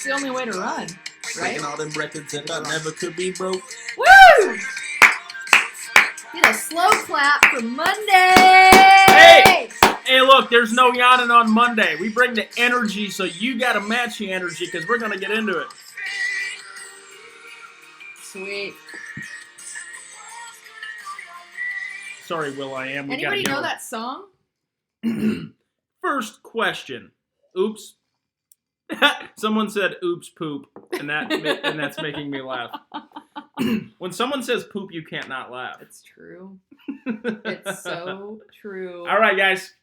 the only way to run, right? Breaking all them records that I never could be broke. Woo! Get a slow clap for Monday! Hey, look, there's no yawning on Monday. We bring the energy, so you got to match the energy because we're going to get into it. Sweet. Sorry, Will.I.am. Anybody know that song? First question. Oops. Someone said oops poop, and that's making me laugh. When someone says poop, you can't not laugh. It's true. It's so true. All right, guys.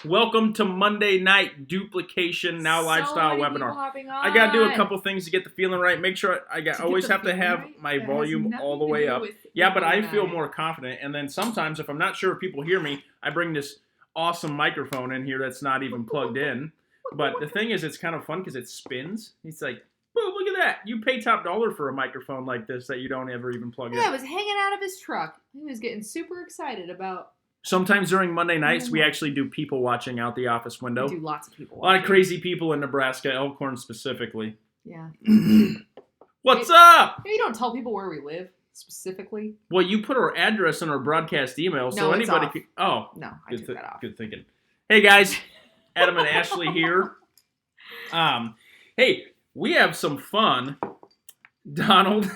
Welcome to Monday Night Duplication Now Lifestyle webinar. I got to do a couple things to get the feeling right. Make sure I always have to have my volume all the way up. Yeah, but I feel more confident. And then sometimes if I'm not sure if people hear me, I bring this awesome microphone in here that's not even plugged in. But the thing is, it's kind of fun because it spins. It's like, boom, look at that. You pay top dollar for a microphone like this that you don't ever even plug in. Yeah, it was hanging out of his truck. He was getting super excited about... Sometimes during Monday nights, we actually do people watching out the office window. We do lots of people watching. A lot of crazy people in Nebraska, Elkhorn specifically. Yeah. What's up? You don't tell people where we live specifically. Well, you put our address in our broadcast email, so anybody can... Oh. No, I took that off. Good thinking. Hey, guys. Adam and Ashleigh here. Hey, we have some fun. Donald.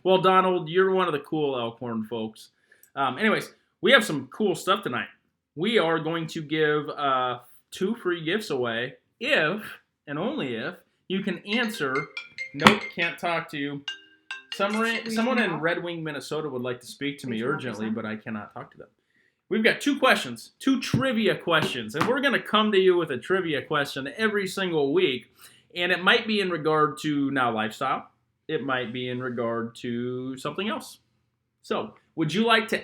Well, Donald, you're one of the cool Elkhorn folks. Anyways, we have some cool stuff tonight. We are going to give 2 free gifts away if, and only if, you can answer, nope, can't talk to you. Someone in Red Wing, Minnesota would like to speak to me urgently, but I cannot talk to them. We've got 2 questions, 2 trivia questions, and we're going to come to you with a trivia question every single week, and it might be in regard to Now Lifestyle. It might be in regard to something else. So, would you like to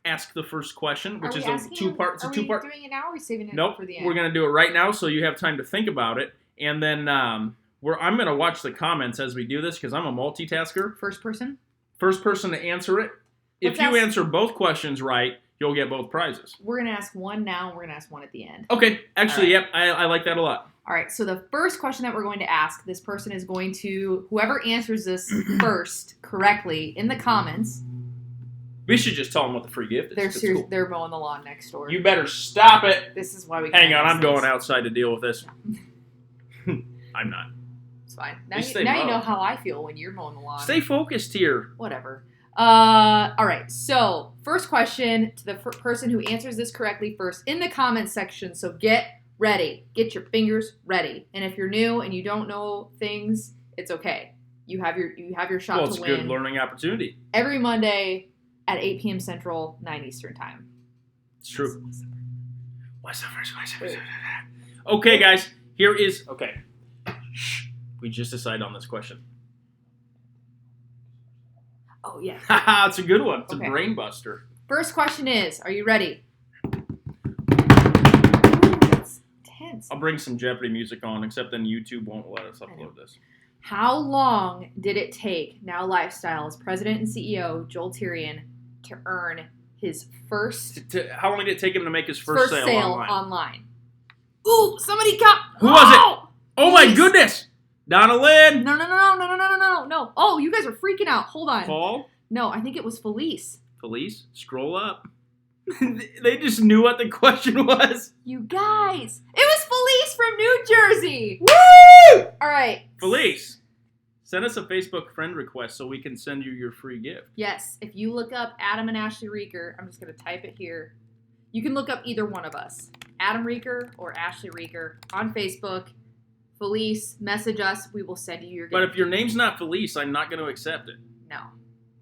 ask the first question, which is a 2-part? Are we doing it now or are we saving it for the end? We're going to do it right now so you have time to think about it, and then I'm going to watch the comments as we do this because I'm a multitasker. First person? First person to answer it. If you answer both questions right, you'll get both prizes. We're going to ask one now, and we're going to ask one at the end. Okay. Actually, yep, I like that a lot. All right, so the first question that we're going to ask, this person is going to, whoever answers this first correctly in the comments. We should just tell them what the free gift is. They're mowing the lawn next door. You better stop it. This is why we Hang on, I'm going outside to deal with this. I'm not. It's fine. Now you know how I feel when you're mowing the lawn. Stay focused here. Whatever. All right, so first question to the person who answers this correctly first in the comments section. So get ready. Get your fingers ready. And if you're new and you don't know things, it's okay. You have your shot to win. Well, it's a good learning opportunity. Every Monday at 8 p.m. Central, 9 Eastern time. It's true. Okay, guys. Here is... Okay. Shh. We just decided on this question. Oh, yeah. Haha, it's a good one. It's a brain buster. First question is, are you ready? That's tense. I'll bring some Jeopardy music on, except then YouTube won't let us upload this. How long did it take Now Lifestyle's president and CEO, Joel Therien, to earn his first... How long did it take him to make his first sale online? Ooh, somebody got... Who was it? Oh, my goodness! Donna Lynn! No. Oh, you guys are freaking out. Hold on. Paul? No, I think it was Felice. Felice? Scroll up. They just knew what the question was. You guys. It was Felice from New Jersey. Woo! All right. Felice, send us a Facebook friend request so we can send you your free gift. Yes. If you look up Adam and Ashleigh Reeker, I'm just going to type it here. You can look up either one of us, Adam Reeker or Ashleigh Reeker, on Facebook. Felice, message us. We will send you your gift. But if your name's not Felice, I'm not going to accept it. No.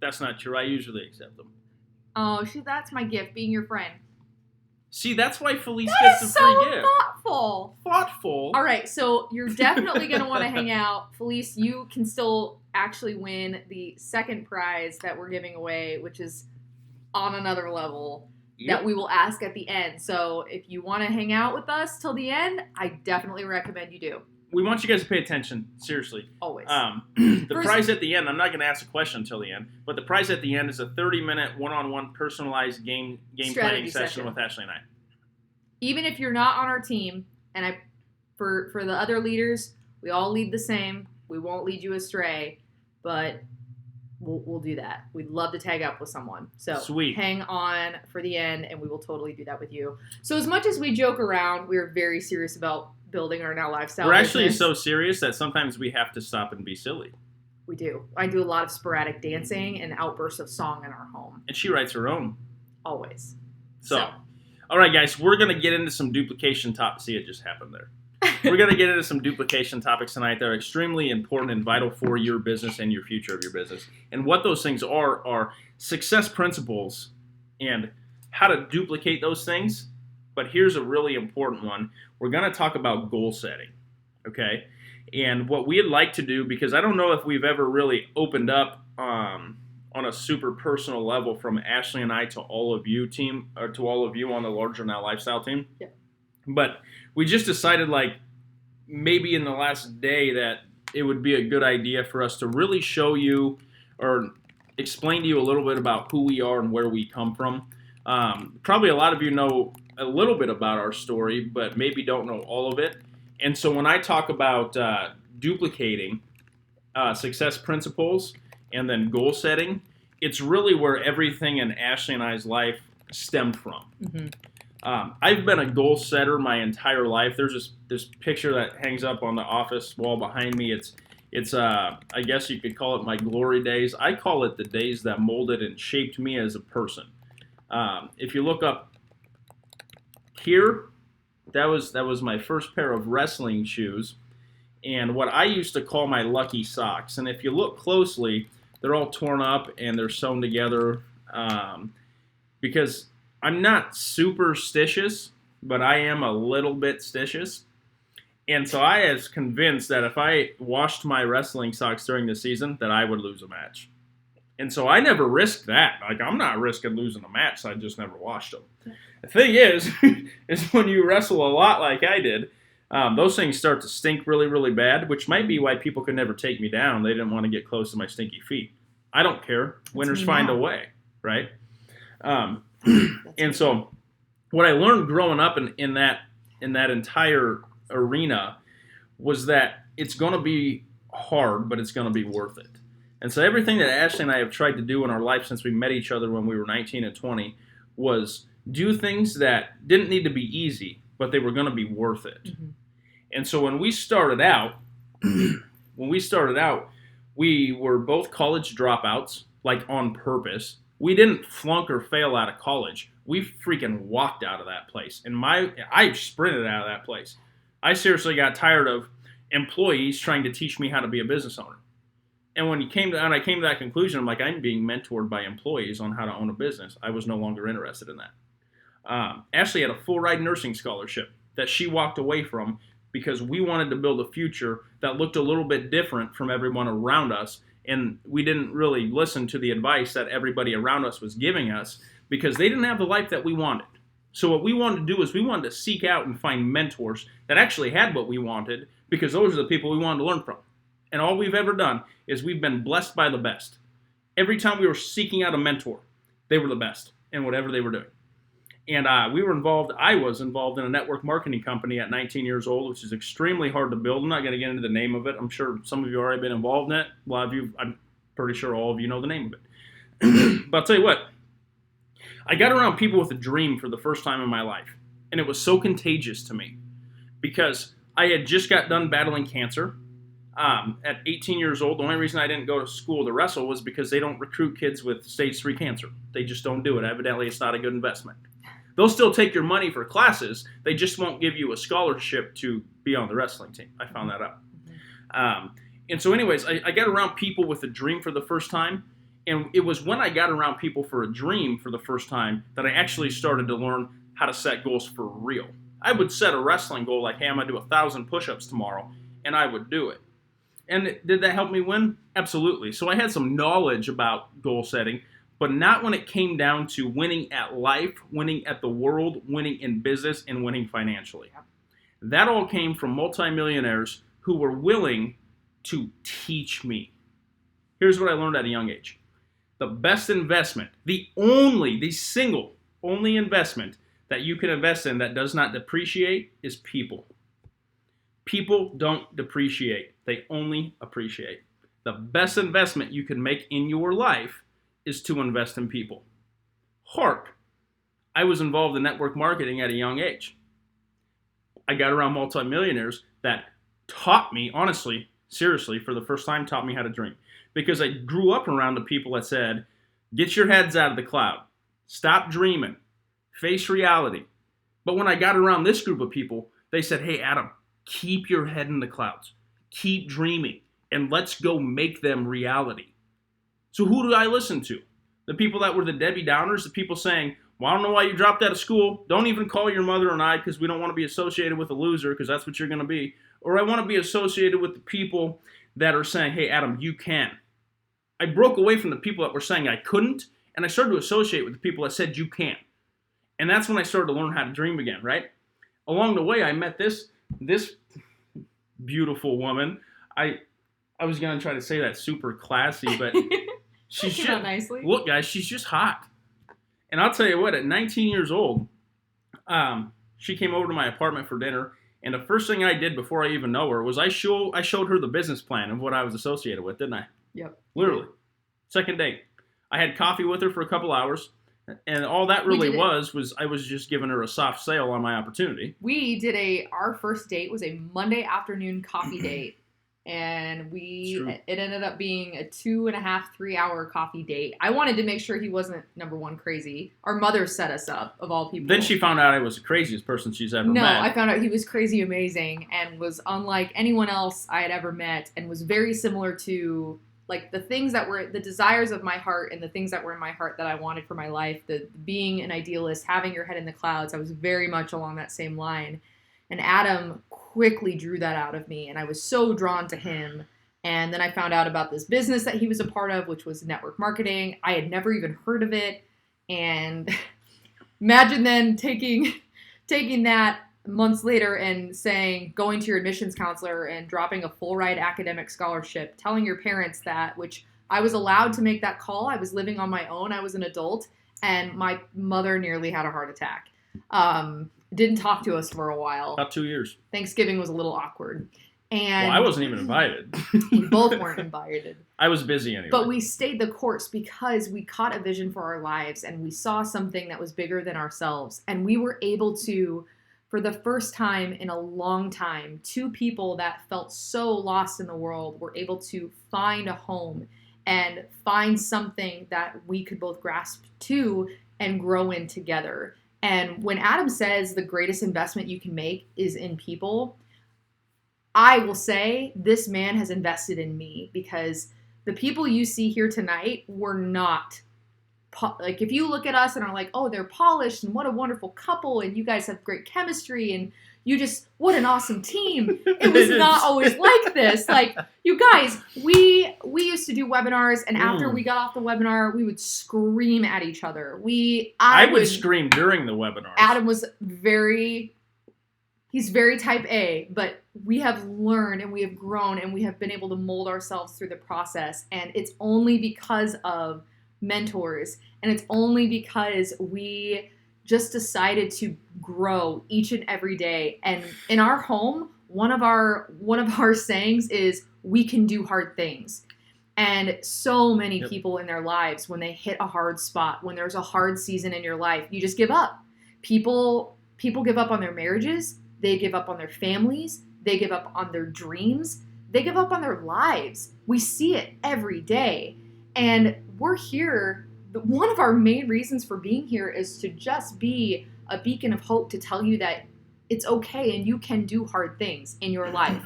That's not true. I usually accept them. Oh, that's my gift, being your friend. See, that's why Felice gets the free gift. Thoughtful. Thoughtful. All right, so you're definitely going to want to hang out. Felice, you can still actually win the second prize that we're giving away, which is on another level that we will ask at the end. So if you want to hang out with us till the end, I definitely recommend you do. We want you guys to pay attention, seriously. Always. The prize at the end, I'm not going to ask a question until the end, but the prize at the end is a 30-minute one-on-one personalized game planning session with Ashleigh and I. Even if you're not on our team, and for the other leaders, We all lead the same. We won't lead you astray, but we'll do that. We'd love to tag up with someone. So Sweet. Hang on for the end, and we will totally do that with you. So as much as we joke around, we're very serious about building our Now Lifestyle We're actually business. so serious that sometimes we have to stop and be silly. We do. I do a lot of sporadic dancing and outbursts of song in our home. And she writes her own. Always. So. All right, guys, we're going to get into some duplication topics. See, it just happened there. We're going to get into some duplication topics tonight that are extremely important and vital for your business and your future of your business. And what those things are success principles and how to duplicate those things. But here's a really important one. We're going to talk about goal setting, okay? And what we'd like to do, because I don't know if we've ever really opened up on a super personal level from Ashleigh and I to all of you team, or to all of you on the Larger Now Lifestyle team. Yeah. But we just decided, like, maybe in the last day that it would be a good idea for us to really show you or explain to you a little bit about who we are and where we come from. Probably a lot of you know a little bit about our story, but maybe don't know all of it. And so when I talk about duplicating success principles and then goal setting, it's really where everything in Ashleigh and I's life stemmed from. Mm-hmm. I've been a goal setter my entire life. There's this picture that hangs up on the office wall behind me. It's I guess you could call it my glory days. I call it the days that molded and shaped me as a person. If you look up here, that was my first pair of wrestling shoes, and what I used to call my lucky socks. And if you look closely, they're all torn up and they're sewn together because I'm not superstitious, but I am a little bit stitious. And so I was convinced that if I washed my wrestling socks during the season, that I would lose a match. And so I never risked that. Like, I'm not risking losing a match, so I just never washed them. The thing is when you wrestle a lot like I did, those things start to stink really, really bad, which might be why people could never take me down. They didn't want to get close to my stinky feet. I don't care. Winners find a way, right? And so what I learned growing up in that entire arena was that it's going to be hard, but it's going to be worth it. And so everything that Ashleigh and I have tried to do in our life since we met each other when we were 19 and 20 was do things that didn't need to be easy, but they were going to be worth it. Mm-hmm. And so when we started out, we were both college dropouts, like on purpose. We didn't flunk or fail out of college. We freaking walked out of that place. And I sprinted out of that place. I seriously got tired of employees trying to teach me how to be a business owner. And when I came to that conclusion, I'm like, I'm being mentored by employees on how to own a business. I was no longer interested in that. Ashleigh had a full ride nursing scholarship that she walked away from because we wanted to build a future that looked a little bit different from everyone around us. And we didn't really listen to the advice that everybody around us was giving us because they didn't have the life that we wanted. So what we wanted to do is we wanted to seek out and find mentors that actually had what we wanted because those are the people we wanted to learn from. And all we've ever done is we've been blessed by the best. Every time we were seeking out a mentor, they were the best in whatever they were doing. And I was involved in a network marketing company at 19 years old, which is extremely hard to build. I'm not going to get into the name of it. I'm sure some of you have already been involved in it. A lot of you, I'm pretty sure all of you know the name of it. But I'll tell you what, I got around people with a dream for the first time in my life. And it was so contagious to me because I had just got done battling cancer. At 18 years old, the only reason I didn't go to school to wrestle was because they don't recruit kids with stage 3 cancer. They just don't do it. Evidently, it's not a good investment. They'll still take your money for classes. They just won't give you a scholarship to be on the wrestling team. I found that out. And so anyways, I got around people with a dream for the first time. And it was when I got around people for a dream for the first time that I actually started to learn how to set goals for real. I would set a wrestling goal like, hey, I'm going to do 1,000 push-ups tomorrow. And I would do it. And did that help me win? Absolutely. So I had some knowledge about goal setting, but not when it came down to winning at life, winning at the world, winning in business, and winning financially. That all came from multimillionaires who were willing to teach me. Here's what I learned at a young age. The best investment, the single only investment that you can invest in that does not depreciate is people. People don't depreciate. They only appreciate. The best investment you can make in your life is to invest in people. Hark, I was involved in network marketing at a young age. I got around multimillionaires that taught me, honestly, seriously, for the first time, taught me how to dream. Because I grew up around the people that said, get your heads out of the cloud. Stop dreaming. Face reality. But when I got around this group of people, they said, hey, Adam, keep your head in the clouds. Keep dreaming. And let's go make them reality. So who do I listen to? The people that were the Debbie Downers, the people saying, well, I don't know why you dropped out of school. Don't even call your mother and I because we don't want to be associated with a loser because that's what you're going to be. Or I want to be associated with the people that are saying, hey, Adam, you can. I broke away from the people that were saying I couldn't, and I started to associate with the people that said you can. And that's when I started to learn how to dream again, right? Along the way, I met this beautiful woman. I was going to try to say that super classy, but she's just, nicely. Look, guys, she's just hot. And I'll tell you what, at 19 years old, she came over to my apartment for dinner, and the first thing I did before I even know her was I showed her the business plan of what I was associated with, didn't I? Yep. Literally. Second date. I had coffee with her for a couple hours, and all that really was I was just giving her a soft sale on my opportunity. We did our first date was a Monday afternoon coffee date. And it ended up being a 2.5, 3 hour coffee date. I wanted to make sure he wasn't, number one, crazy. Our mother set us up, of all people. Then she found out I was the craziest person she's ever met. No, I found out he was crazy amazing and was unlike anyone else I had ever met and was very similar to, like, the things that were the desires of my heart and the things that were in my heart that I wanted for my life. The being an idealist, having your head in the clouds. I was very much along that same line. And Adam quickly drew that out of me, and I was so drawn to him. And then I found out about this business that he was a part of, which was network marketing. I had never even heard of it. And imagine then taking that months later and going to your admissions counselor and dropping a full ride academic scholarship, telling your parents that, which I was allowed to make that call. I was living on my own. I was an adult, and my mother nearly had a heart attack. Didn't talk to us for a while. About 2 years. Thanksgiving was a little awkward. And I wasn't even invited. We both weren't invited. I was busy anyway. But we stayed the course because we caught a vision for our lives and we saw something that was bigger than ourselves. And we were able to, for the first time in a long time, two people that felt so lost in the world were able to find a home and find something that we could both grasp to and grow in together. And when Adam says the greatest investment you can make is in people, I will say this man has invested in me because the people you see here tonight were not, like, if you look at us and are like, oh, they're polished and what a wonderful couple and you guys have great chemistry and you just, what an awesome team. It was not always like this. Like, you guys, we used to do webinars, and after we got off the webinar, we would scream at each other. I would scream during the webinar. Adam was he's very type A, but we have learned and we have grown and we have been able to mold ourselves through the process. And it's only because of mentors, and it's only because we just decided to grow each and every day. And in our home, one of our sayings is, we can do hard things. And so many people in their lives, when they hit a hard spot, when there's a hard season in your life, you just give up. People give up on their marriages. They give up on their families. They give up on their dreams. They give up on their lives. We see it every day. And we're here. One of our main reasons for being here is to just be a beacon of hope, to tell you that it's okay and you can do hard things in your life.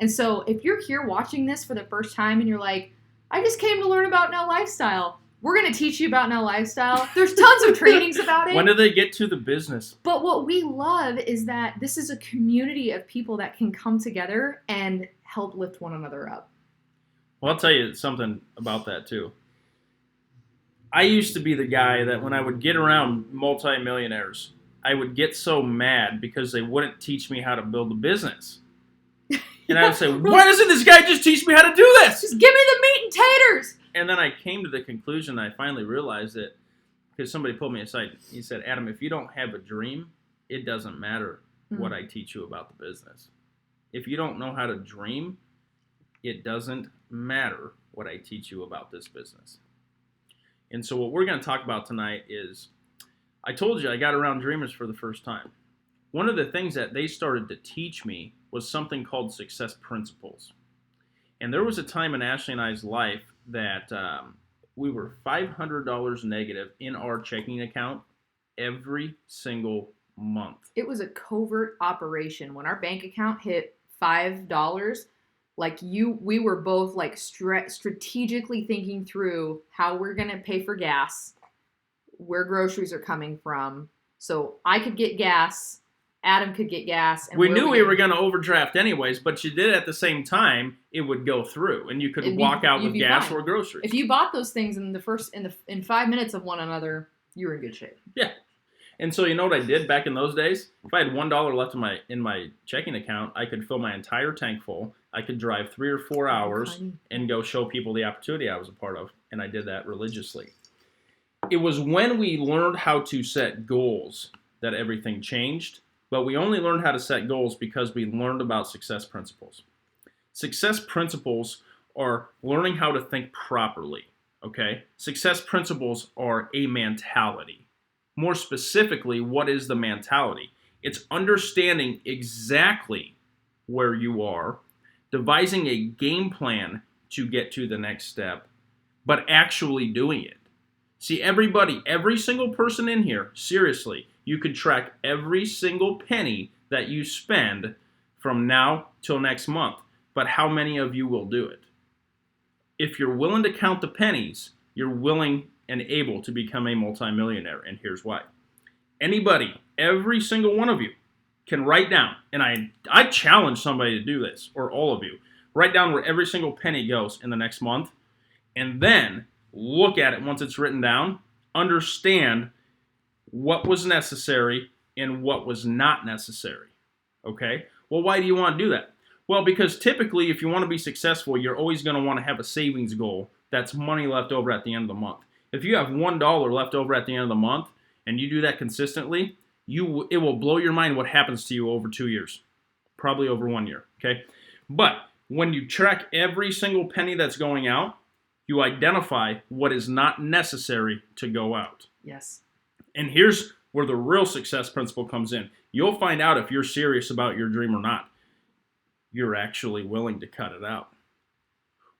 And so if you're here watching this for the first time and you're like, I just came to learn about Now Lifestyle, we're going to teach you about Now Lifestyle. There's tons of trainings about it. When do they get to the business? But what we love is that this is a community of people that can come together and help lift one another up. Well, I'll tell you something about that too. I used to be the guy that when I would get around multimillionaires, I would get so mad because they wouldn't teach me how to build a business. And I would say, why doesn't this guy just teach me how to do this? Just give me the meat and taters. And then I came to the conclusion, I finally realized it, because somebody pulled me aside. He said, Adam, if you don't have a dream, it doesn't matter what I teach you about the business. if you don't know how to dream, it doesn't matter what I teach you about this business. And so what we're going to talk about tonight is, I told you I got around dreamers for the first time. One of the things that they started to teach me was something called success principles. And there was a time in Ashleigh and I's life that we were $500 negative in our checking account every single month. It was a covert operation. When our bank account hit $5, we were both like strategically thinking through how we're going to pay for gas, where groceries are coming from. So I could get gas, Adam could get gas. And we knew we were going to overdraft anyways, but you did at the same time, it would go through and you could walk out with gas or groceries. If you bought those things in 5 minutes of one another, you were in good shape. Yeah. And so you know what I did back in those days? If I had $1 left in my checking account, I could fill my entire tank full. I could drive 3 or 4 hours and go show people the opportunity I was a part of. And I did that religiously. It was when we learned how to set goals that everything changed. But we only learned how to set goals because we learned about success principles. Success principles are learning how to think properly. Okay? Success principles are a mentality. More specifically, what is the mentality? It's understanding exactly where you are, devising a game plan to get to the next step, but actually doing it. See, every single person in here, seriously, you could track every single penny that you spend from now till next month, but how many of you will do it? If you're willing to count the pennies, you're willing and able to become a multimillionaire, and here's why. Anybody, every single one of you, can write down, and I challenge somebody to do this, or all of you, write down where every single penny goes in the next month, and then look at it once it's written down, understand what was necessary and what was not necessary, okay? Well, why do you want to do that? Well, because typically, if you want to be successful, you're always going to want to have a savings goal that's money left over at the end of the month. If you have $1 left over at the end of the month and you do that consistently, it will blow your mind what happens to you over 2 years, probably over 1 year, okay? But when you track every single penny that's going out, you identify what is not necessary to go out. Yes. And here's where the real success principle comes in. You'll find out if you're serious about your dream or not. You're actually willing to cut it out.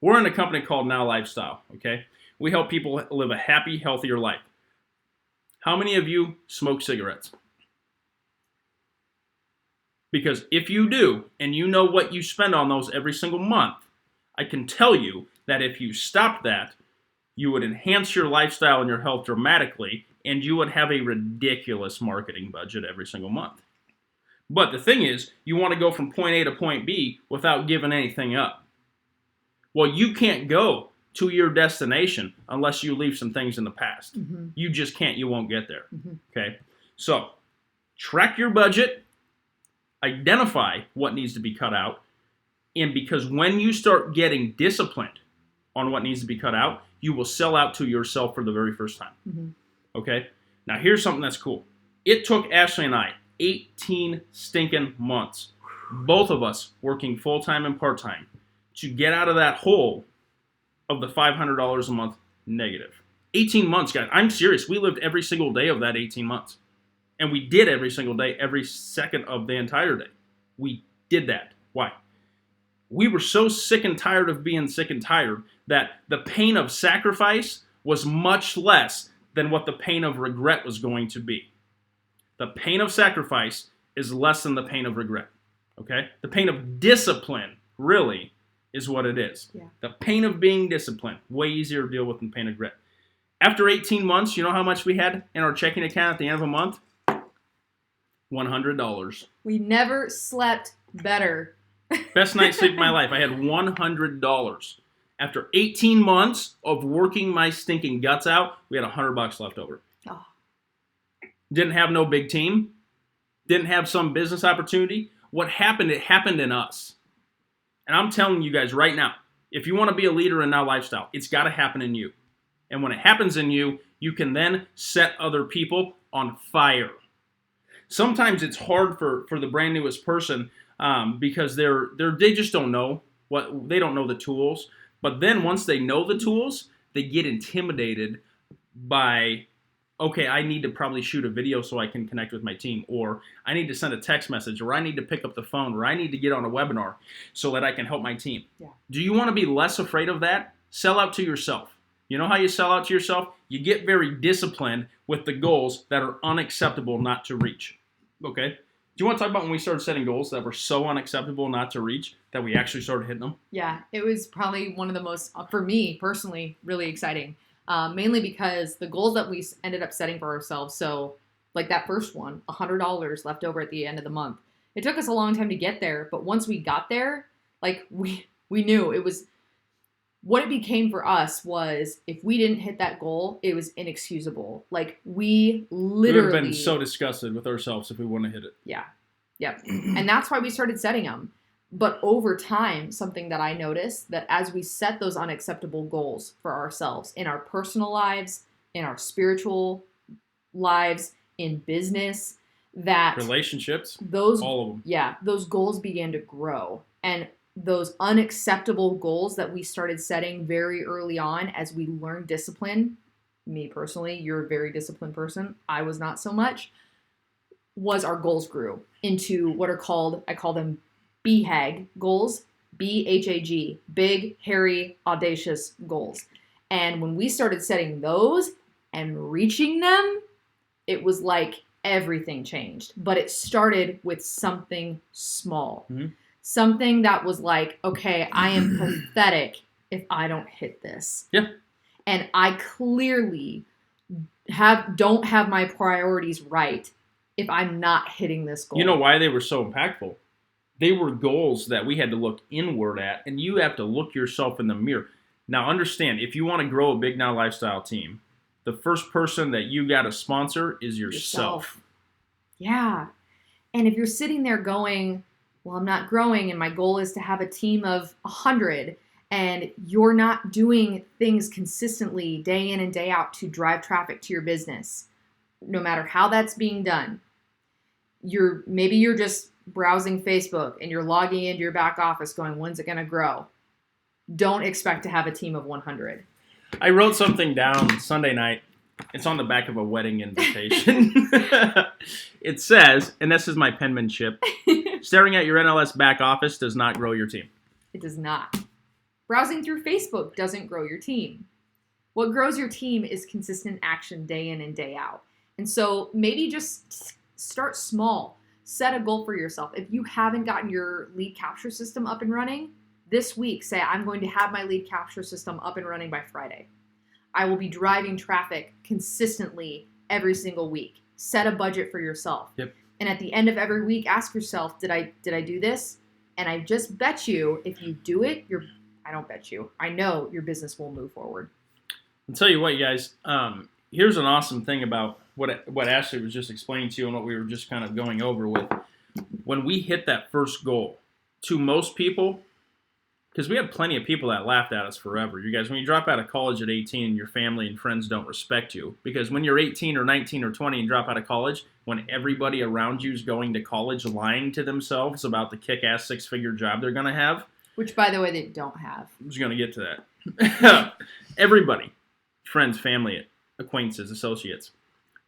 We're in a company called Now Lifestyle, okay? We help people live a happy, healthier life. How many of you smoke cigarettes? Because if you do, and you know what you spend on those every single month, I can tell you that if you stop that, you would enhance your lifestyle and your health dramatically, and you would have a ridiculous marketing budget every single month. But the thing is, you want to go from point A to point B without giving anything up. Well, you can't go to your destination unless you leave some things in the past. Mm-hmm. You just can't. You won't get there. Mm-hmm. Okay? So, track your budget, identify what needs to be cut out, and because when you start getting disciplined on what needs to be cut out, you will sell out to yourself for the very first time. Mm-hmm. Okay? Now, here's something that's cool. It took Ashleigh and I 18 stinking months, both of us working full-time and part-time, to get out of that hole of the $500 a month negative. 18 months, guys. I'm serious. We lived every single day of that 18 months. And we did every single day, every second of the entire day. We did that. Why? We were so sick and tired of being sick and tired that the pain of sacrifice was much less than what the pain of regret was going to be. The pain of sacrifice is less than the pain of regret. Okay? The pain of discipline, really, is what it is. Yeah. The pain of being disciplined, way easier to deal with than pain of regret. After 18 months, you know how much we had in our checking account at the end of a month? $100. We never slept better. Best night's sleep of my life. I had $100. After 18 months of working my stinking guts out, we had $100 left over. Oh. Didn't have no big team. Didn't have some business opportunity. What happened, it happened in us. And I'm telling you guys right now, if you want to be a leader in Now Lifestyle, it's got to happen in you. And when it happens in you, you can then set other people on fire. Sometimes it's hard for the brand newest person because they just don't know they don't know the tools. But then once they know the tools, they get intimidated by, okay, I need to probably shoot a video so I can connect with my team, or I need to send a text message, or I need to pick up the phone, or I need to get on a webinar so that I can help my team. Yeah. Do you want to be less afraid of that? Sell out to yourself. You know how you sell out to yourself? You get very disciplined with the goals that are unacceptable not to reach. Okay? Do you want to talk about when we started setting goals that were so unacceptable not to reach that we actually started hitting them? Yeah, it was probably one of the most, for me personally, really exciting. Mainly because the goals that we ended up setting for ourselves, so like that first one, $100 left over at the end of the month. It took us a long time to get there, but once we got there, like we knew it was, what it became for us was if we didn't hit that goal, it was inexcusable. Like we literally would have been so disgusted with ourselves if we wouldn't have hit it. Yeah. Yep. And that's why we started setting them. But over time, something that I noticed that as we set those unacceptable goals for ourselves in our personal lives, in our spiritual lives, in business, that relationships, those all of them. Yeah, those goals began to grow. And those unacceptable goals that we started setting very early on as we learned discipline, me personally, you're a very disciplined person, I was not so much, was our goals grew into what are called, I call them BHAG goals, BHAG, big, hairy, audacious goals. And when we started setting those and reaching them, it was like everything changed. But it started with something small. Mm-hmm. Something that was like, okay, I am pathetic if I don't hit this. Yeah. And I clearly don't have my priorities right if I'm not hitting this goal. You know why they were so impactful? They were goals that we had to look inward at, and you have to look yourself in the mirror. Now, understand, if you want to grow a Big Now Lifestyle team, the first person that you got to sponsor is yourself. Yeah. And if you're sitting there going, well, I'm not growing, and my goal is to have a team of 100, and you're not doing things consistently day in and day out to drive traffic to your business, no matter how that's being done, maybe you're just browsing Facebook and you're logging into your back office going, when's it going to grow? Don't expect to have a team of 100. I wrote something down Sunday night. It's on the back of a wedding invitation. It says, and this is my penmanship, staring at your NLS back office does not grow your team. It does not. Browsing through Facebook doesn't grow your team. What grows your team is consistent action day in and day out. And so maybe just start small. Set a goal for yourself. If you haven't gotten your lead capture system up and running, this week, say, I'm going to have my lead capture system up and running by Friday. I will be driving traffic consistently every single week. Set a budget for yourself. Yep. And at the end of every week, ask yourself, did I do this? And I just bet you, if you do it, I don't bet you, I know your business will move forward. I'll tell you what, you guys, here's an awesome thing about what Ashleigh was just explaining to you and what we were just kind of going over with. When we hit that first goal, to most people, because we had plenty of people that laughed at us forever. You guys, when you drop out of college at 18 and your family and friends don't respect you, because when you're 18 or 19 or 20 and drop out of college, when everybody around you is going to college lying to themselves about the kick-ass six-figure job they're going to have. Which, by the way, they don't have. I'm just going to get to that. Everybody, friends, family, acquaintances, associates,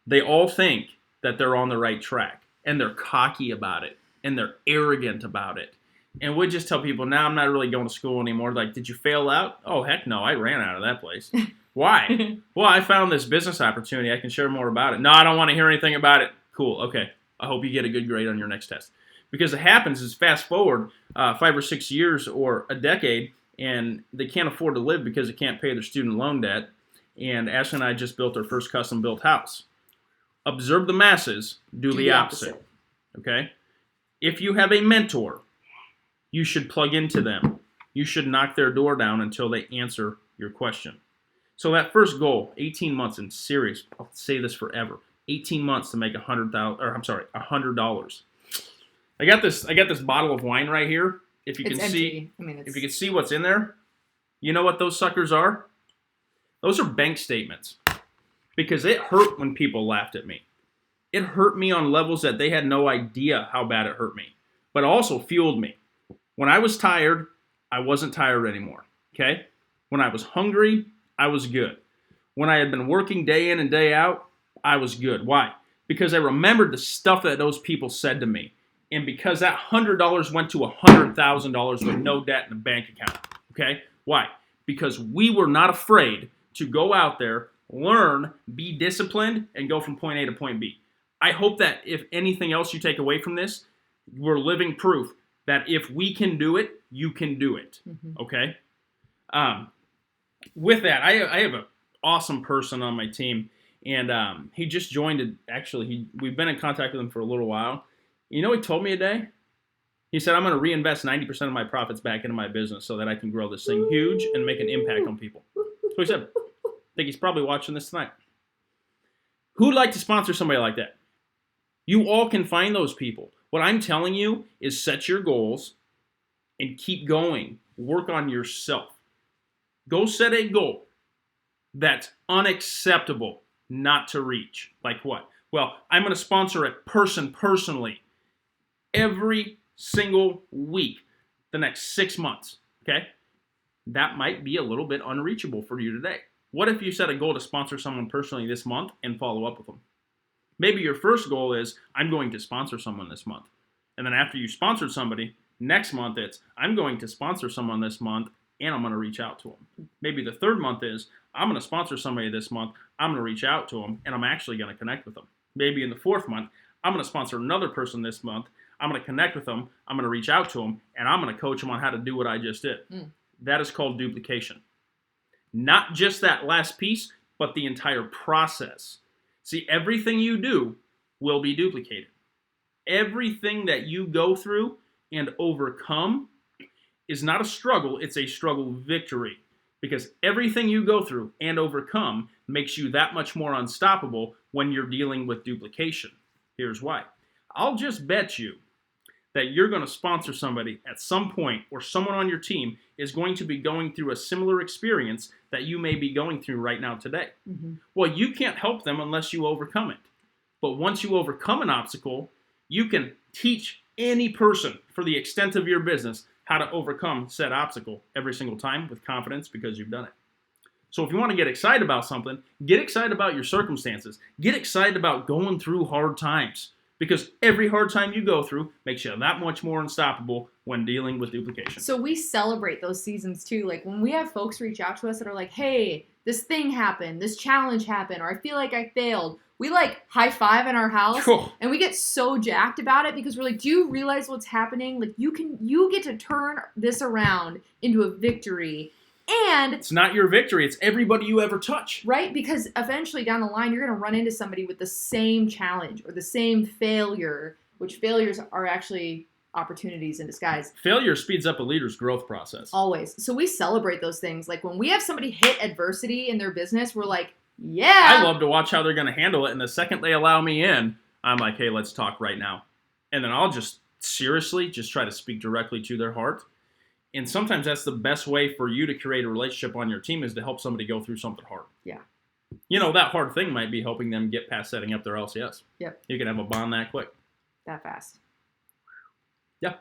they all think that they're on the right track, and they're cocky about it, and they're arrogant about it. And we just tell people, now I'm not really going to school anymore. Like, did you fail out? Oh, heck no, I ran out of that place. Why? Well, I found this business opportunity. I can share more about it. No, I don't want to hear anything about it. Cool, okay. I hope you get a good grade on your next test. Because it happens is fast forward 5 or 6 years or a decade, and they can't afford to live because they can't pay their student loan debt. And Ashleigh and I just built our first custom-built house. Observe the masses, do the opposite. Okay? If you have a mentor, you should plug into them. You should knock their door down until they answer your question. So that first goal, 18 months, and serious, I'll say this forever, 18 months to make $100. I got this bottle of wine right here. If you can see, if you can see what's in there, you know what those suckers are? Those are bank statements. Because it hurt when people laughed at me. It hurt me on levels that they had no idea how bad it hurt me. but also fueled me. When I was tired, I wasn't tired anymore, okay? When I was hungry, I was good. When I had been working day in and day out, I was good. Why? Because I remembered the stuff that those people said to me. And because that $100 went to $100,000 with no debt in the bank account, okay? Why? Because we were not afraid to go out there, learn, be disciplined, and go from point A to point B. I hope that if anything else you take away from this, we're living proof that if we can do it, you can do it, okay? With that, I have an awesome person on my team, and he just joined. We've been in contact with him for a little while. You know what he told me today? He said, I'm going to reinvest 90% of my profits back into my business so that I can grow this thing huge and make an impact on people. So he said, I think he's probably watching this tonight. Who'd like to sponsor somebody like that? You all can find those people. What I'm telling you is set your goals and keep going. Work on yourself. Go set a goal that's unacceptable not to reach. Like what? Well, I'm going to sponsor a person personally every single week the next 6 months, okay? That might be a little bit unreachable for you today. What if you set a goal to sponsor someone personally this month and follow up with them? Maybe your first goal is, I'm going to sponsor someone this month. And then after you sponsored somebody, next month it's, I'm going to sponsor someone this month and I'm going to reach out to them. Maybe the third month is, I'm going to sponsor somebody this month, I'm going to reach out to them, and I'm actually going to connect with them. Maybe in the fourth month, I'm going to sponsor another person this month, I'm going to connect with them, I'm going to reach out to them, and I'm going to coach them on how to do what I just did. That is called duplication. Not just that last piece, but the entire process. See, everything you do will be duplicated. Everything that you go through and overcome is not a struggle, it's a struggle victory. Because everything you go through and overcome makes you that much more unstoppable when you're dealing with duplication. Here's why. I'll just bet you that you're going to sponsor somebody at some point, or someone on your team is going to be going through a similar experience that you may be going through right now today. Well, you can't help them unless you overcome it. But once you overcome an obstacle, you can teach any person for the extent of your business how to overcome said obstacle every single time with confidence because you've done it. So if you want to get excited about something, get excited about your circumstances. Get excited about going through hard times, because every hard time you go through makes you that much more unstoppable when dealing with duplication. So we celebrate those seasons too. Like when we have folks reach out to us that are like, hey, this thing happened, this challenge happened, or I feel like I failed. We like high five in our house and we get so jacked about it because we're like, do you realize what's happening? Like you get to turn this around into a victory. And it's not your victory, it's everybody you ever touch. Right? Because eventually down the line, you're going to run into somebody with the same challenge or the same failure, which failures are actually opportunities in disguise. Failure speeds up a leader's growth process. Always. So we celebrate those things. Like when we have somebody hit adversity in their business, we're like, yeah. I love to watch how they're going to handle it. And the second they allow me in, I'm like, hey, let's talk right now. And then I'll just seriously just try to speak directly to their heart. And sometimes that's the best way for you to create a relationship on your team is to help somebody go through something hard. Yeah. You know, that hard thing might be helping them get past setting up their LCS. Yep. You can have a bond that quick. That fast. Yeah.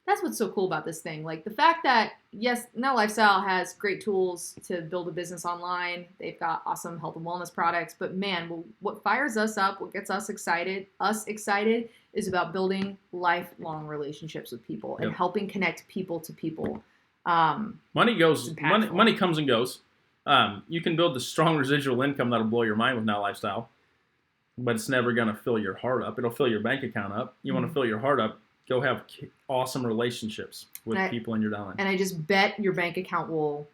That's what's so cool about this thing. Like the fact that, yes, Now Lifestyle has great tools to build a business online. They've got awesome health and wellness products. But man, what fires us up, what gets us excited is about building lifelong relationships with people and helping connect people to people. Money comes and goes. You can build the strong residual income that'll blow your mind with Now Lifestyle, but it's never going to fill your heart up. It'll fill your bank account up. You want to fill your heart up, go have awesome relationships with people in your downline. And I just bet your bank account will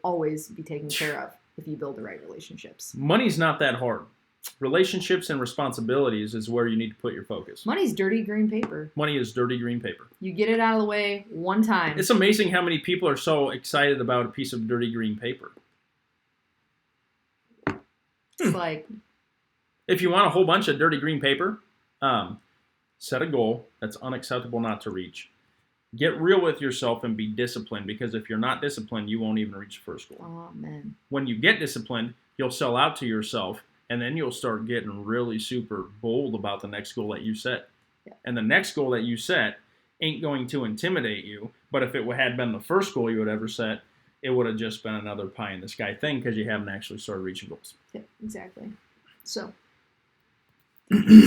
always be taken care of if you build the right relationships. Money's not that hard. Relationships and responsibilities is where you need to put your focus. Money's dirty green paper. Money is dirty green paper. You get it out of the way one time. It's amazing how many people are so excited about a piece of dirty green paper. It's like, if you want a whole bunch of dirty green paper, set a goal that's unacceptable not to reach. Get real with yourself and be disciplined, because if you're not disciplined, you won't even reach the first goal. Oh, man. When you get disciplined, you'll sell out to yourself, and then you'll start getting really super bold about the next goal that you set. Yeah. And the next goal that you set ain't going to intimidate you. But if it had been the first goal you had ever set, it would have just been another pie in the sky thing because you haven't actually started reaching goals. Yeah, exactly. So,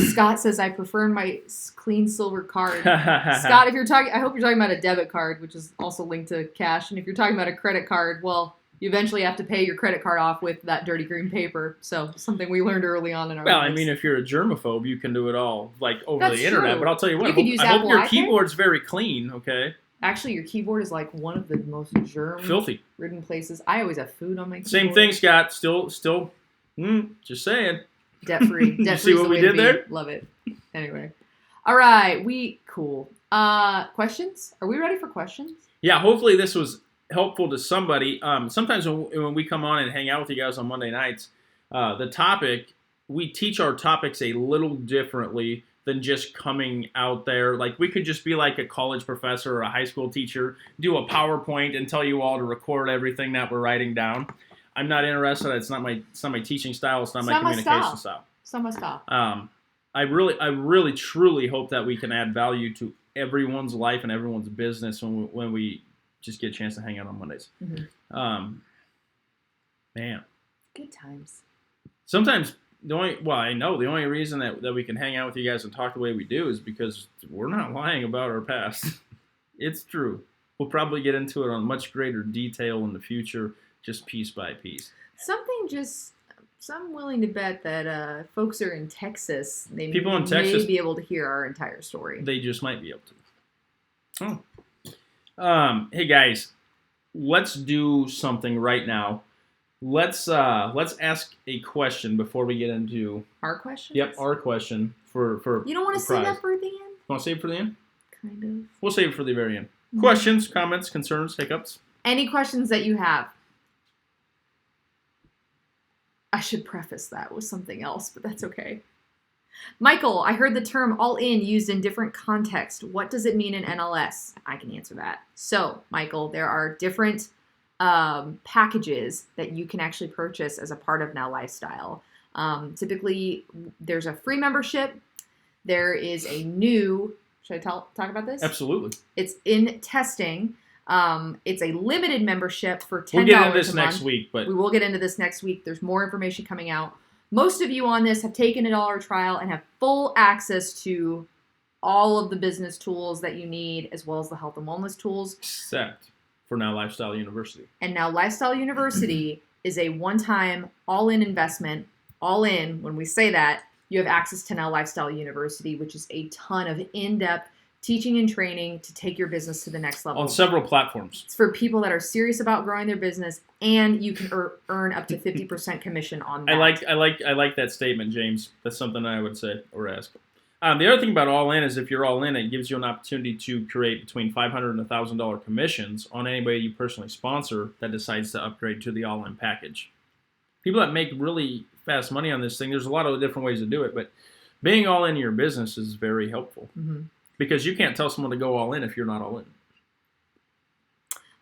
Scott says, I prefer my clean silver card. Scott, if you're talking, I hope you're talking about a debit card, which is also linked to cash. And if you're talking about a credit card, well, you eventually have to pay your credit card off with that dirty green paper. So something we learned early on in our lives. I mean, if you're a germaphobe, you can do it all over That's the internet. true. But I'll tell you what, You I hope your keyboard's very clean, okay? Actually, your keyboard is like one of the most filthy ridden places. I always have food on my keyboard. Same thing, Scott. Still, just saying. Debt free. Debt free. See what we did there? Love it. Anyway. All right. Cool. Questions? Are we ready for questions? Yeah, hopefully this was helpful to somebody. Sometimes when we come on and hang out with you guys on Monday nights, we teach our topics a little differently than just coming out there. Like, we could just be like a college professor or a high school teacher, do a PowerPoint and tell you all to record everything that we're writing down. I'm not interested. It's not my teaching style. It's not my communication style. It's not my style. I really, truly hope that we can add value to everyone's life and everyone's business when we just get a chance to hang out on Mondays. Mm-hmm. Man. Good times. Sometimes the only reason that we can hang out with you guys and talk the way we do is because we're not lying about our past. It's true. We'll probably get into it on much greater detail in the future, just piece by piece. So I'm willing to bet that folks are in Texas. People in Texas may be able to hear our entire story. They just might be able to. Hey guys, let's do something right now. Let's ask a question before we get into our question. Yep, our question for. You don't want to save that for the end? Want to save it for the end? Kind of. We'll save it for the very end. Mm-hmm. Questions, comments, concerns, hiccups. Any questions that you have? I should preface that with something else, but that's okay. Michael, I heard the term all-in used in different contexts. What does it mean in NLS? I can answer that. So, Michael, there are different packages that you can actually purchase as a part of Now Lifestyle. Typically, there's a free membership. There is a new... Should I talk about this? Absolutely. It's in testing. It's a limited membership for $10 We'll get into this a next month. week, but we will get into this next week. There's more information coming out. Most of you on this have taken $1 trial and have full access to all of the business tools that you need, as well as the health and wellness tools. Except for Now Lifestyle University. And Now Lifestyle University is a one-time, all-in investment. All in, when we say that, you have access to Now Lifestyle University, which is a ton of in-depth teaching and training to take your business to the next level. On several platforms. It's for people that are serious about growing their business, and you can earn up to 50% commission on that. I like that statement, James. That's something I would say or ask. The other thing about all in is if you're all in, it gives you an opportunity to create between $500 and $1,000 commissions on anybody you personally sponsor that decides to upgrade to the all-in package. People that make really fast money on this thing, there's a lot of different ways to do it, but being all in your business is very helpful. Mm-hmm. Because you can't tell someone to go all in if you're not all in.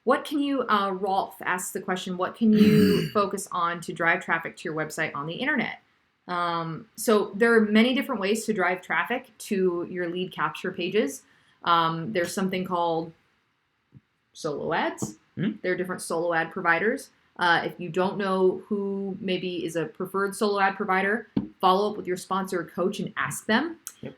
What can you, Rolf asks the question, what can you focus on to drive traffic to your website on the internet? So there are many different ways to drive traffic to your lead capture pages. There's something called solo ads. Mm-hmm. There are different solo ad providers. If you don't know who maybe is a preferred solo ad provider, follow up with your sponsor or coach and ask them. Yep.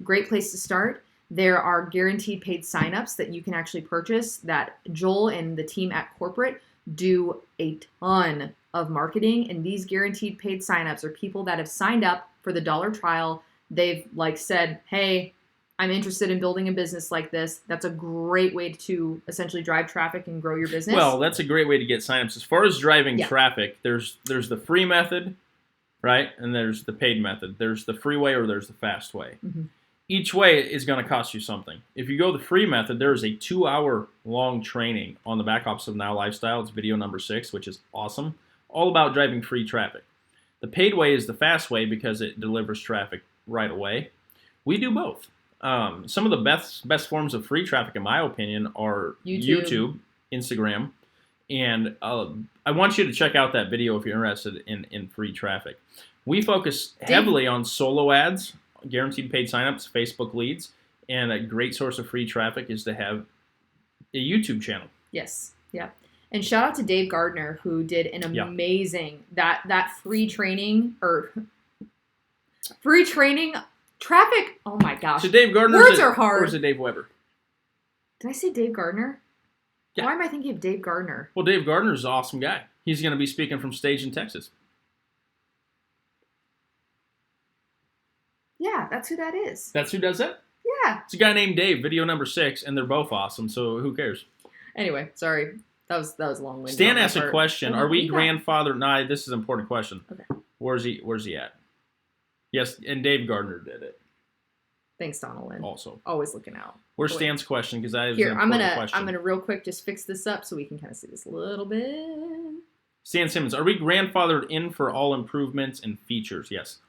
Great place to start. There are guaranteed paid signups that you can actually purchase that Joel and the team at corporate do a ton of marketing. And these guaranteed paid signups are people that have signed up for the $1 trial. They've said, hey, I'm interested in building a business like this. That's a great way to essentially drive traffic and grow your business. Well, that's a great way to get signups. As far as driving traffic, there's the free method, right? And there's the paid method. There's the free way or there's the fast way. Mm-hmm. Each way is going to cost you something. If you go the free method, there is a 2-hour-long training on the back office of Now Lifestyle. It's video number 6, which is awesome. All about driving free traffic. The paid way is the fast way because it delivers traffic right away. We do both. Some of the best forms of free traffic, in my opinion, are YouTube, Instagram, and I want you to check out that video if you're interested in free traffic. We focus heavily on solo ads, guaranteed paid signups, Facebook leads, And a great source of free traffic is to have a YouTube channel. Yes. Yeah. And shout out to Dave Gardner, who did an amazing that free training traffic. Oh my gosh. So Dave Gardner. Words are hard. Or is it Dave Weber? Did I say Dave Gardner? Yeah. Why am I thinking of Dave Gardner? Well, Dave Gardner's an awesome guy. He's going to be speaking from stage in Texas. Yeah, that's who that is. That's who does that? Yeah. It's a guy named Dave, video number 6, and they're both awesome, so who cares? Anyway, sorry. That was long-winded. Stan asked a question. Are we grandfather? Nah, this is an important question. Okay. Where's he at? Yes, and Dave Gardner did it. Thanks, Donald. Also. Always looking out. Where's Stan's question? Because I Here, I'm gonna real quick just fix this up so we can kind of see this a little bit. Stan Simmons, are we grandfathered in for all improvements and features? Yes.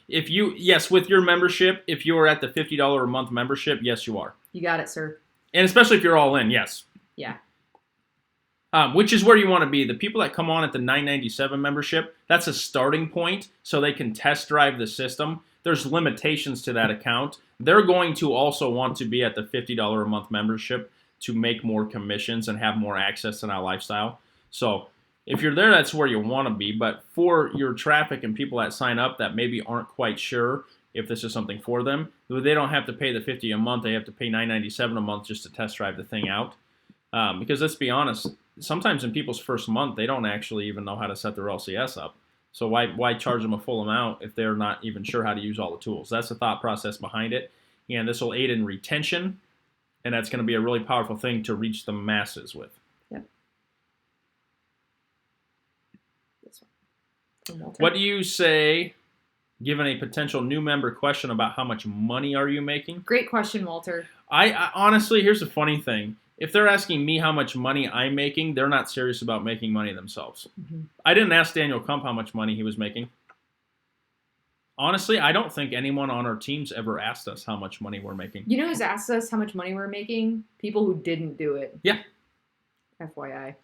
With your membership, if you are at the $50 a month membership, yes, you are. You got it, sir. And especially if you're all in, yes. Yeah. Which is where you want to be. The people that come on at the $9.97 membership, that's a starting point so they can test drive the system. There's limitations to that account. They're going to also want to be at the $50 a month membership to make more commissions and have more access to that lifestyle. So if you're there, that's where you want to be. But for your traffic and people that sign up that maybe aren't quite sure if this is something for them, they don't have to pay the $50 a month. They have to pay $9.97 a month just to test drive the thing out. Because let's be honest, sometimes in people's first month, they don't actually even know how to set their LCS up. So why charge them a full amount if they're not even sure how to use all the tools? That's the thought process behind it. And this will aid in retention, and that's going to be a really powerful thing to reach the masses with. Yep. This one. What do you say, given a potential new member question about how much money are you making? Great question, Walter. I honestly, here's the funny thing. If they're asking me how much money I'm making, they're not serious about making money themselves. Mm-hmm. I didn't ask Daniel Kump how much money he was making. Honestly, I don't think anyone on our team's ever asked us how much money we're making. You know who's asked us how much money we're making? People who didn't do it. Yeah. FYI.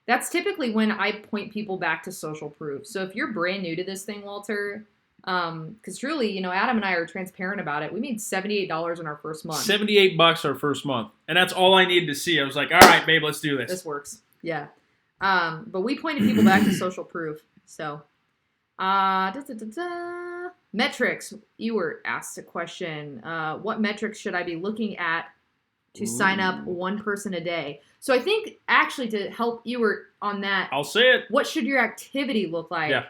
That's typically when I point people back to social proof. So if you're brand new to this thing, Walter, because truly, Adam and I are transparent about it. We made $78 in our first month. $78 our first month. And that's all I needed to see. I was like, all right, babe, let's do this. This works. Yeah. But we pointed people back to social proof. So, metrics. You were asked a question. What metrics should I be looking at to sign up one person a day? So I think actually to help you were on that. I'll say it. What should your activity look like? Yeah.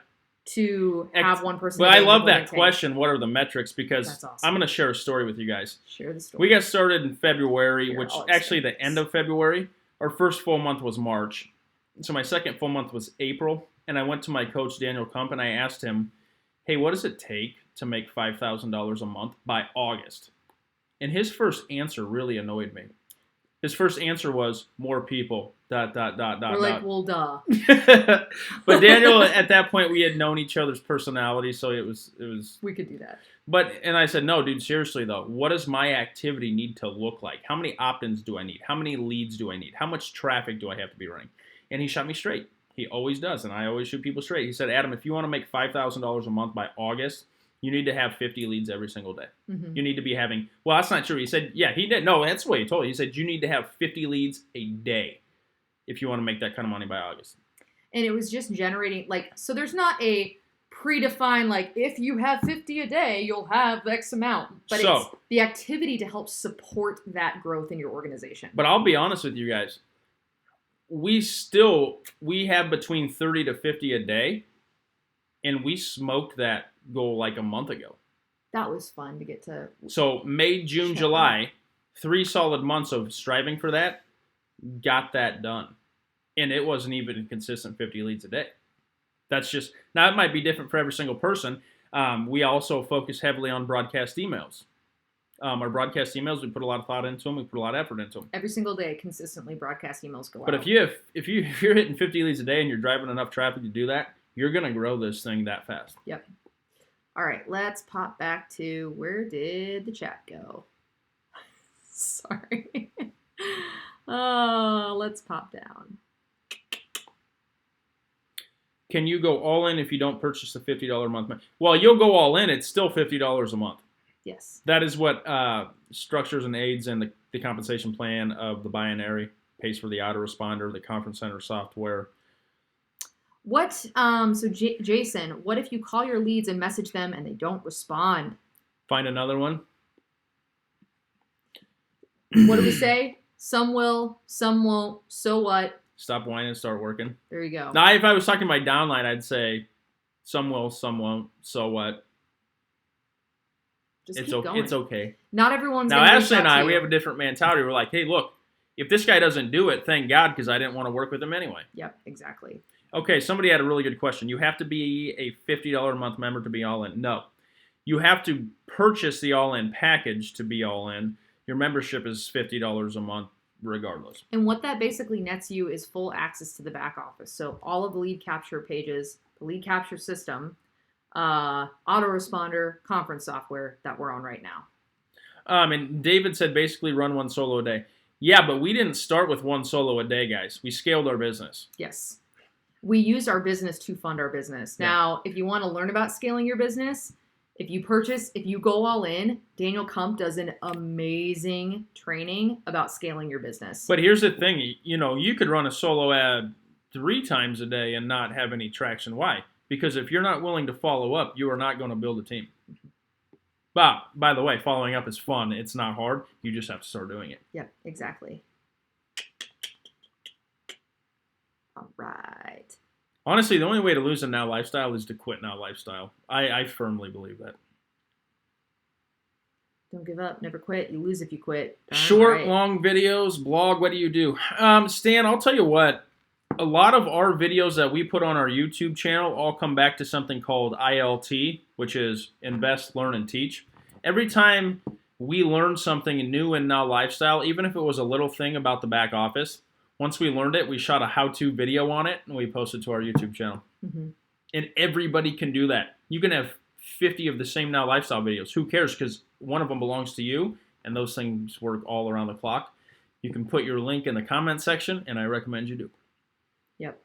To have one person. Well, I love that question. What are the metrics? Because awesome. I'm going to share a story with you guys. Share the story. We got started in February, which actually the end of February. Our first full month was March. So my second full month was April. And I went to my coach, Daniel Kump, and I asked him, hey, what does it take to make $5,000 a month by August? And his first answer really annoyed me. His first answer was more people. ... We're like, well, duh. But Daniel, at that point, we had known each other's personalities, so it was. We could do that. And I said, no, dude, seriously though, what does my activity need to look like? How many opt-ins do I need? How many leads do I need? How much traffic do I have to be running? And he shot me straight. He always does, and I always shoot people straight. He said, Adam, if you want to make $5,000 a month by August, you need to have 50 leads every single day. Mm-hmm. You need to be having, well, that's not true. He said, yeah, he did. No, that's what he told me. He said, you need to have 50 leads a day if you want to make that kind of money by August. And it was just generating, so there's not a predefined, if you have 50 a day, you'll have X amount. But it's the activity to help support that growth in your organization. But I'll be honest with you guys. We have between 30 to 50 a day, and we smoked that goal a month ago. That was fun to get to. So May, June, July, 3 solid months of striving for that, got that done. And it wasn't even a consistent 50 leads a day. That's just, now it might be different for every single person. We also focus heavily on broadcast emails. Our broadcast emails, we put a lot of thought into them. We put a lot of effort into them. Every single day, consistently, broadcast emails go out. But if you're hitting 50 leads a day and you're driving enough traffic to do that, you're going to grow this thing that fast. Yep. All right, let's pop back to where did the chat go? Sorry. Let's pop down. Can you go all in if you don't purchase the $50 a month? Well, you'll go all in. It's still $50 a month. Yes. That is what structures and aids and the compensation plan of the binary pays for the autoresponder, the conference center software. What, Jason, what if you call your leads and message them and they don't respond? Find another one. What do we say? Some will, some won't. So what? Stop whining and start working. There you go. Now, if I was talking to my downline, I'd say some will, some won't. So what? Just keep going. It's okay. Not everyone's now, going to Ashleigh and I, we have a different mentality. We're like, hey, look, if this guy doesn't do it, thank God, because I didn't want to work with him anyway. Yep, exactly. Okay, somebody had a really good question. You have to be a $50 a month member to be all in. No. You have to purchase the all-in package to be all in. Your membership is $50 a month regardless. And what that basically nets you is full access to the back office. So all of the lead capture pages, the lead capture system, autoresponder, conference software that we're on right now. And David said basically run one solo a day. Yeah, but we didn't start with one solo a day, guys. We scaled our business. Yes. We used our business to fund our business. Yeah. Now, if you want to learn about scaling your business, if you go all in, Daniel Kump does an amazing training about scaling your business. But here's the thing, you could run a solo ad 3 times a day and not have any traction. Why? Because if you're not willing to follow up, you are not going to build a team. But, by the way, following up is fun. It's not hard. You just have to start doing it. Yep, exactly. All right. Honestly, the only way to lose in Now Lifestyle is to quit Now Lifestyle. I firmly believe that. Don't give up. Never quit. You lose if you quit. Short, long videos, blog, what do you do? Stan, I'll tell you what. A lot of our videos that we put on our YouTube channel all come back to something called ILT, which is Invest, Learn, and Teach. Every time we learn something new in Now Lifestyle, even if it was a little thing about the back office, once we learned it, we shot a how-to video on it, and we posted to our YouTube channel. Mm-hmm. And everybody can do that. You can have 50 of the same Now Lifestyle videos. Who cares? Because one of them belongs to you, and those things work all around the clock. You can put your link in the comment section, and I recommend you do. Yep.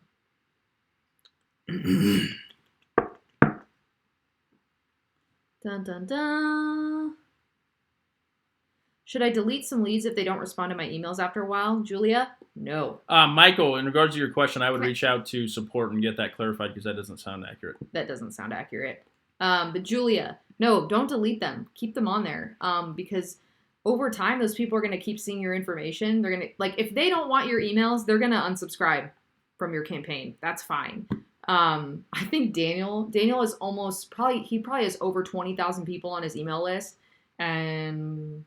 Dun, dun, dun. Should I delete some leads if they don't respond to my emails after a while? Julia? No. Michael, in regards to your question, I would reach out to support and get that clarified because that doesn't sound accurate. That doesn't sound accurate. But Julia, no, don't delete them. Keep them on there. Because over time, those people are going to keep seeing your information. They're going to, if they don't want your emails, they're going to unsubscribe from your campaign. That's fine. I think Daniel is he probably has over 20,000 people on his email list and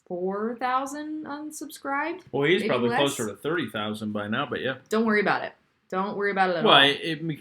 4,000 unsubscribed. Well, he's probably closer to 30,000 by now, but yeah. Don't worry about it. Don't worry about it at all. Well,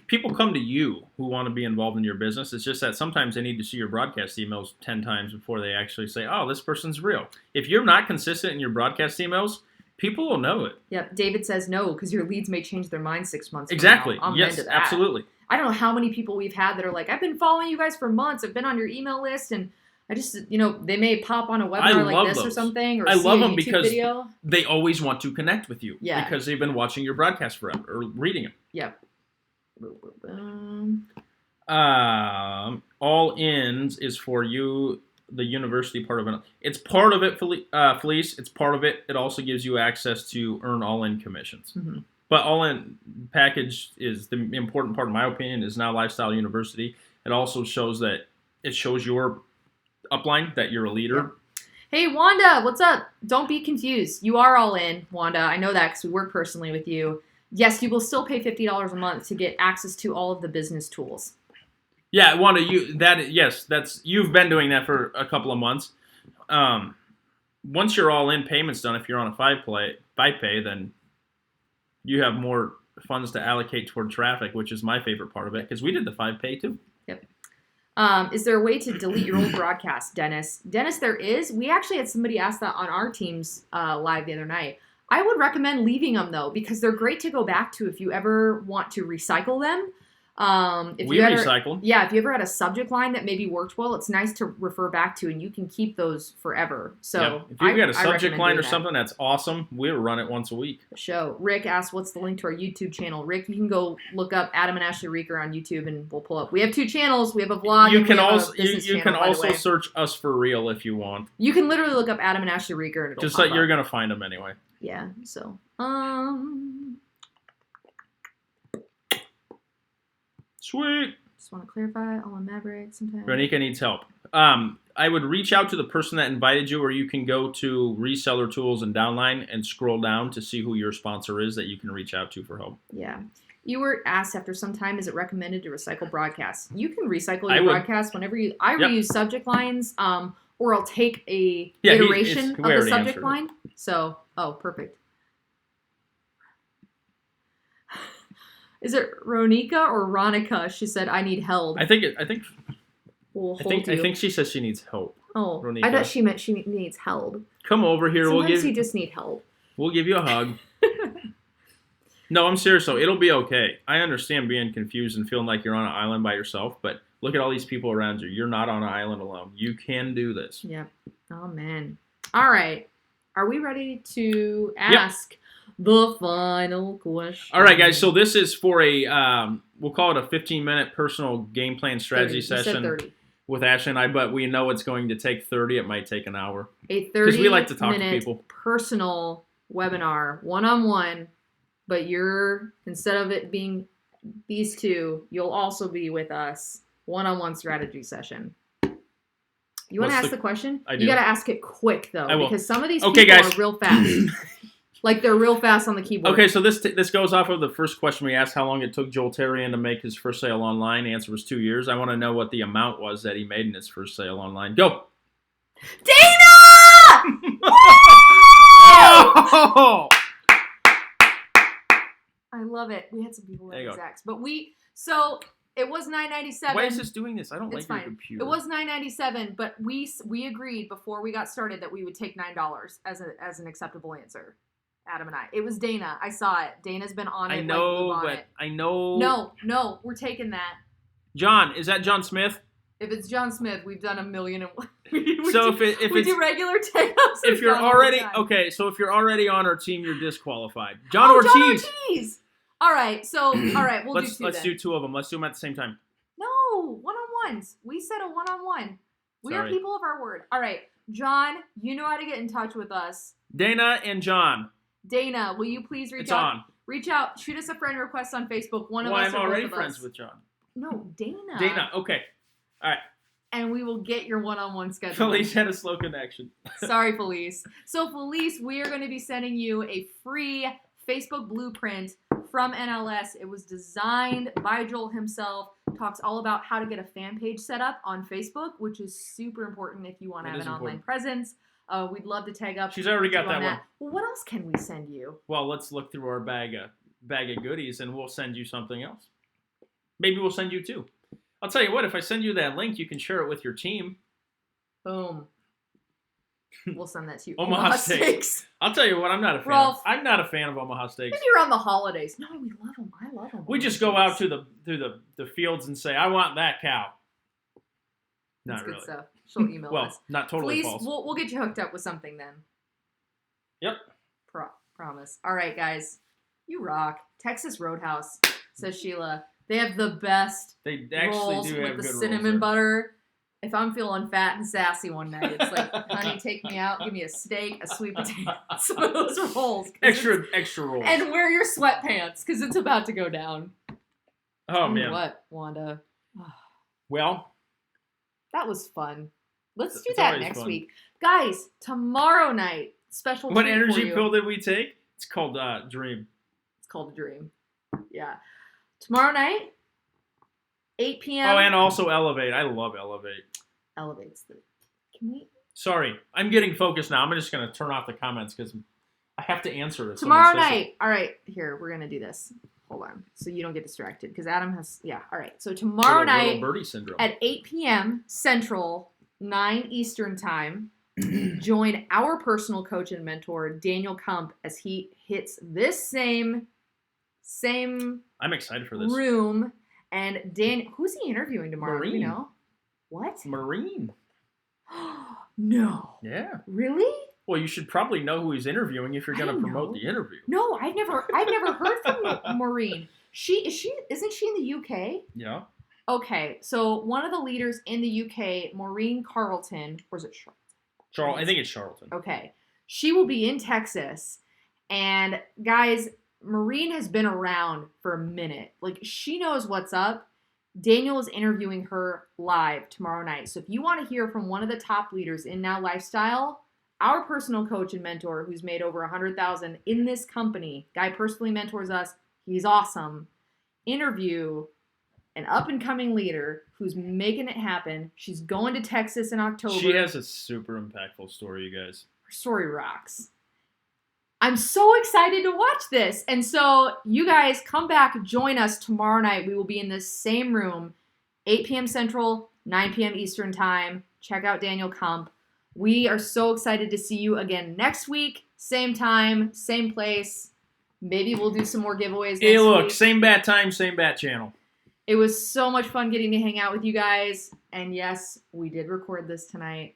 people come to you who want to be involved in your business. It's just that sometimes they need to see your broadcast emails 10 times before they actually say, oh, this person's real. If you're not consistent in your broadcast emails, people will know it. Yep. David says no because your leads may change their mind 6 months from exactly. now. I'm yes, into that. Absolutely. I don't know how many people we've had that are like, I've been following you guys for months. I've been on your email list, and I just, they may pop on a webinar like this or something, or I see love a them YouTube because video. They always want to connect with you. Yeah. Because they've been watching your broadcast forever or reading them. Yep. All ins is for you, the university part of it. It's part of it, Felice. It's part of it. It also gives you access to earn all-in commissions. Mm-hmm. But all-in package is the important part, in my opinion, is Now Lifestyle University. It also shows your upline that you're a leader. Yep. Hey, Wanda, what's up? Don't be confused. You are all in, Wanda. I know that because we work personally with you. Yes, you will still pay $50 a month to get access to all of the business tools. Yeah, Wanda, you've been doing that for a couple of months. Once you're all in, payments done, if you're on a 5-pay, then you have more funds to allocate toward traffic, which is my favorite part of it, because we did the 5-pay too. Yep. Is there a way to delete your old broadcast, Dennis? Dennis, there is. We actually had somebody ask that on our team's live the other night. I would recommend leaving them, though, because they're great to go back to if you ever want to recycle them. If we you ever, recycle. Yeah, if you ever had a subject line that maybe worked well, it's nice to refer back to, and you can keep those forever. So if you've got a subject line or that. something that's awesome, we'll run it once a week. Show. Rick asked, what's the link to our YouTube channel? Rick, you can go look up Adam and Ashleigh Reeker on YouTube, and we'll pull up. We have 2 channels. We have a vlog. You and can we have also a business you channel, can also search us for real if you want. You can literally look up Adam and Ashleigh Reeker, and it'll just pop like you're up. gonna find them anyway. Yeah. So Sweet. just want to clarify, all on Maverick sometimes. Renika needs help. I would reach out to the person that invited you, or you can go to Reseller Tools and Downline and scroll down to see who your sponsor is that you can reach out to for help. Yeah. You were asked after some time, is it recommended to recycle broadcasts? You can recycle your broadcasts whenever you... I reuse subject lines, or I'll take a iteration of the subject line. So, perfect. Is it Ronika or Ronica? She said, I need help. I think she says she needs help. Oh, Ronika. I thought she meant she needs help. Come over here. Sometimes you just need help. We'll give you a hug. No, I'm serious though. It'll be okay. I understand being confused and feeling like you're on an island by yourself, but look at all these people around you. You're not on an island alone. You can do this. Yep. Oh, man. All right. Are we ready to ask the final question? All right, guys. So this is for a, we'll call it a 15-minute personal game plan strategy 30. session. You said 30. With Ashleigh and I, but we know it's going to take 30. It might take an hour. A 30 because we like to talk to people. Personal webinar, one-on-one, but instead of it being these 2, you'll also be with us, one-on-one strategy session. You want to ask the question? I do. You got to ask it quick, though, because some of these people guys. are real fast. Like, they're real fast on the keyboard. Okay, so this goes off of the first question we asked, how long it took Joel Therien to make his first sale online. The answer was 2 years. I want to know what the amount was that he made in his first sale online. Go! Dana! Oh! I love it. We had some people with exacts. But so it was $9.97. Why is this doing this? I don't like your computer. It was $9.97, but we agreed before we got started that we would take $9 as an acceptable answer. Adam and I. It was Dana. I saw it. Dana's been on it. I know, but I know. No, we're taking that. John, is that John Smith? If it's John Smith, we've done 1,000,000. We do regular take-ups. If you're already if you're already on our team, you're disqualified. John Ortiz. All right, we'll do 2. Let's do 2 of them. Let's do them at the same time. No, one-on-ones. We said a one-on-one. We are people of our word. All right, John, you know how to get in touch with us. Dana and John. Dana, will you please reach out? Reach out. Shoot us a friend request on Facebook. One of us. I'm already friends with John. No, Dana. Dana. Okay. All right. And we will get your one-on-one schedule. Felice had a slow connection. Sorry, Felice. So, Felice, we are going to be sending you a free Facebook blueprint from NLS. It was designed by Joel himself. Talks all about how to get a fan page set up on Facebook, which is super important if you want to have an online presence. We'd love to tag up. She's already got that one. Well, what else can we send you? Well, let's look through our bag of goodies, and we'll send you something else. Maybe we'll send you 2. I'll tell you what. If I send you that link, you can share it with your team. Boom. We'll send that to you. Omaha Steaks. I'll tell you what. I'm not a fan. Rolf, I'm not a fan of Omaha Steaks. Maybe around the holidays. No, we love them. I love them. We just go out to the fields and say, "I want that cow." Not That's really. Good stuff. She'll email us. Not totally Please, false. we'll get you hooked up with something then. Yep. Promise. All right, guys. You rock. Texas Roadhouse, says Sheila. They have the best rolls with the cinnamon butter. If I'm feeling fat and sassy one night, it's like, honey, take me out, give me a steak, a sweet potato, some of those rolls. Extra rolls. And wear your sweatpants, because it's about to go down. Oh, man. What, Wanda? Well. That was fun. Let's do that next week. Guys, tomorrow night, special treat for you. What energy pill did we take? It's called Dream. It's called Dream. Yeah. Tomorrow night, 8 p.m. Oh, and also Elevate. I love Elevate. Elevate's Can we? Sorry. I'm getting focused now. I'm just going to turn off the comments because I have to answer this. Tomorrow night. All right. Here, we're going to do this. Hold on. So you don't get distracted because Adam has... Yeah. All right. So tomorrow night at 8 p.m. Central, 9 Eastern Time, join our personal coach and mentor, Daniel Kump, as he hits this same I'm excited for this room And who's he interviewing tomorrow? Marine. Do you know? What? Marine. No. Yeah. Really? Well, you should probably know who he's interviewing if you're going to promote the interview. No, I've never heard from Maureen. Isn't she in the UK? Yeah. Okay, so one of the leaders in the UK, Maureen Carlton, or is it Charlton? I think it's Charlton. Okay. She will be in Texas. And guys, Maureen has been around for a minute. Like, she knows what's up. Daniel is interviewing her live tomorrow night. So if you want to hear from one of the top leaders in Now Lifestyle, our personal coach and mentor who's made over $100,000 in this company, guy personally mentors us. He's awesome. Interview an up-and-coming leader who's making it happen. She's going to Texas in October. She has a super impactful story, you guys. Her story rocks. I'm so excited to watch this. And so you guys come back, join us tomorrow night. We will be in this same room, 8 p.m. Central, 9 p.m. Eastern Time. Check out Daniel Kump. We are so excited to see you again next week. Same time, same place. Maybe we'll do some more giveaways next week. Same bat time, same bat channel. It was so much fun getting to hang out with you guys. And yes, we did record this tonight.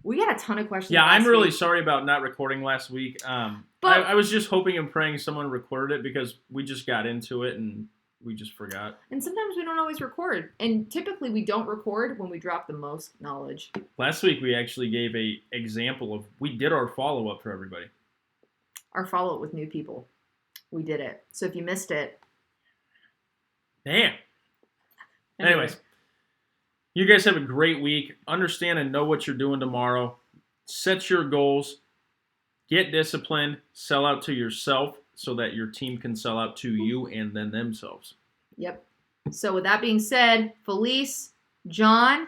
We got a ton of questions. Yeah, I'm really sorry about not recording last week. But I was just hoping and praying someone recorded it because we just got into it and we just forgot. And sometimes we don't always record. And typically we don't record when we drop the most knowledge. Last week we actually gave a example of, we did our follow-up for everybody. Our follow-up with new people. We did it. So if you missed it. Damn. Anyways, you guys have a great week. Understand and know what you're doing tomorrow. Set your goals. Get disciplined. Sell out to yourself so that your team can sell out to you and then themselves. Yep. So with that being said, Felice, John,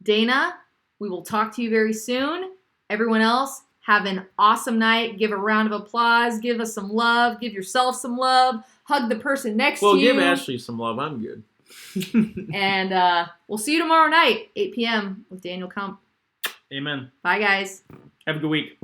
Dana, we will talk to you very soon. Everyone else, have an awesome night. Give a round of applause. Give us some love. Give yourself some love. Hug the person next to you. Well, give Ashleigh some love. I'm good. And we'll see you tomorrow night, 8 p.m. with Daniel Kump. Amen. Bye, guys. Have a good week.